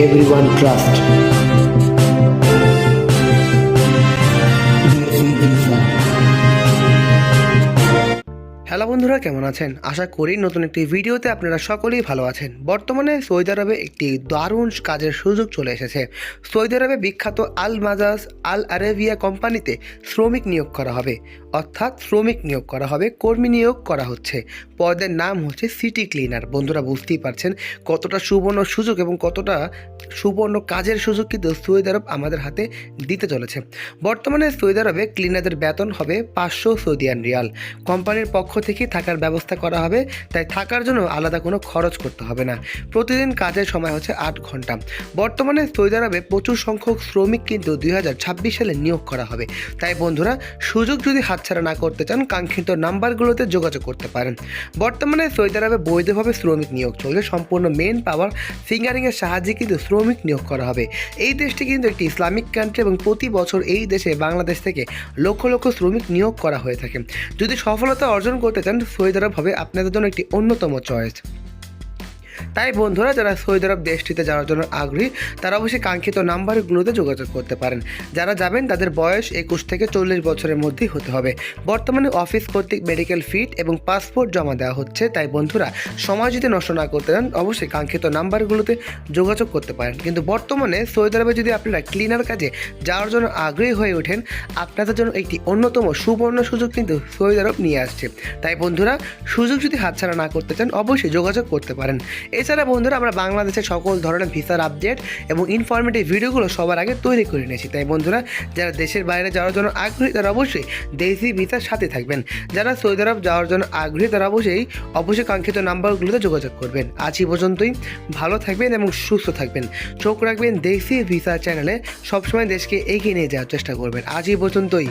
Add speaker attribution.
Speaker 1: everyone trust.
Speaker 2: Hello বন্ধুরা, কেমন আছেন? আশা করি নতুন একটি ভিডিওতে আপনারা সকলেই ভালো আছেন। বর্তমানে সৌদি আরবে একটি দারুণ কাজের সুযোগ চলে এসেছে। সৌদি আরবে বিখ্যাত আল মাজাজ আল আরেবিয়া কোম্পানিতে শ্রমিক নিয়োগ করা হবে, অর্থাৎ শ্রমিক নিয়োগ করা হবে, কর্মী নিয়োগ করা হচ্ছে। পদের নাম হচ্ছে সিটি ক্লিনার। বন্ধুরা বুঝতেই পারছেন কতটা সুবর্ণ সুযোগ এবং কতটা সুবর্ণ কাজের সুযোগ কিন্তু সৌদি আরব আমাদের হাতে দিতে চলেছে। বর্তমানে সৌদি আরবে ক্লিনারদের বেতন হবে 500 সৌদিয়ান রিয়াল। কোম্পানির পক্ষ থেকে থাকার ব্যবস্থা করা হবে, তাই থাকার জন্য আলাদা কোনো খরচ করতে হবে না। প্রতিদিন কাজের সময় হচ্ছে 8 ঘন্টা। বর্তমানে সৌদি আরবে প্রচুর সংখ্যক শ্রমিক কিন্তু 2026 সালে নিয়োগ করা হবে। তাই বন্ধুরা সুযোগ যদি হাতছাড়া না করতে চান, কাঙ্ক্ষিত নাম্বারগুলোতে যোগাযোগ করতে পারেন। বর্তমানে সৌদি আরবে বৈধভাবে শ্রমিক নিয়োগ চলছে। সম্পূর্ণ মেন পাওয়ার ফিঙ্গারিংয়ের সাহায্যে কিন্তু শ্রমিক নিয়োগ করা হবে। এই দেশটি কিন্তু একটি ইসলামিক কান্ট্রি এবং প্রতি বছর এই দেশে বাংলাদেশ থেকে লক্ষ লক্ষ শ্রমিক নিয়োগ করা হয়ে থাকে। যদি সফলতা অর্জন করতে চান, সৌদি আরব হবে আপনাদের জন্য একটি অন্যতম চয়েস। তাই বন্ধুরা, যারা সৌদি আরব দেশটিতে যাওয়ার জন্য আগ্রহী তারা অবশ্যই কাঙ্ক্ষিত নাম্বারগুলোতে যোগাযোগ করতে পারেন। যারা যাবেন তাদের বয়স 21 থেকে 40 বছরের মধ্যেই হতে হবে। বর্তমানে অফিস কর্তৃক মেডিকেল ফিট এবং পাসপোর্ট জমা দেওয়া হচ্ছে। তাই বন্ধুরা, সময় যদি নষ্ট না করতে চান অবশ্যই কাঙ্ক্ষিত নাম্বারগুলোতে যোগাযোগ করতে পারেন। কিন্তু বর্তমানে সৌদি আরবে যদি আপনারা ক্লিনার কাজে যাওয়ার জন্য আগ্রহী হয়ে ওঠেন, আপনাদের জন্য একটি অন্যতম সুবর্ণ সুযোগ কিন্তু সৌদি আরব নিয়ে আসছে। তাই বন্ধুরা, সুযোগ যদি হাতছাড়া না করতে চান অবশ্যই যোগাযোগ করতে পারেন। এছাড়া বন্ধুরা, আমরা বাংলাদেশের সকল ধরনের ভিসার আপডেট এবং ইনফরমেটিভ ভিডিওগুলো সবার আগে তৈরি করে নিয়েছি। তাই বন্ধুরা, যারা দেশের বাইরে যাওয়ার জন্য আগ্রহী তারা অবশ্যই দেশি ভিসার সাথে থাকবেন। যারা সৌদি আরব যাওয়ার জন্য আগ্রহী তারা অবশ্যই কাঙ্ক্ষিত নাম্বারগুলোতে যোগাযোগ করবেন। আজ এই পর্যন্তই। ভালো থাকবেন এবং সুস্থ থাকবেন। চোখ রাখবেন দেশি ভিসা চ্যানেলে। সবসময় দেশকে এগিয়ে নিয়ে যাওয়ার চেষ্টা করবেন। আজ এই পর্যন্তই।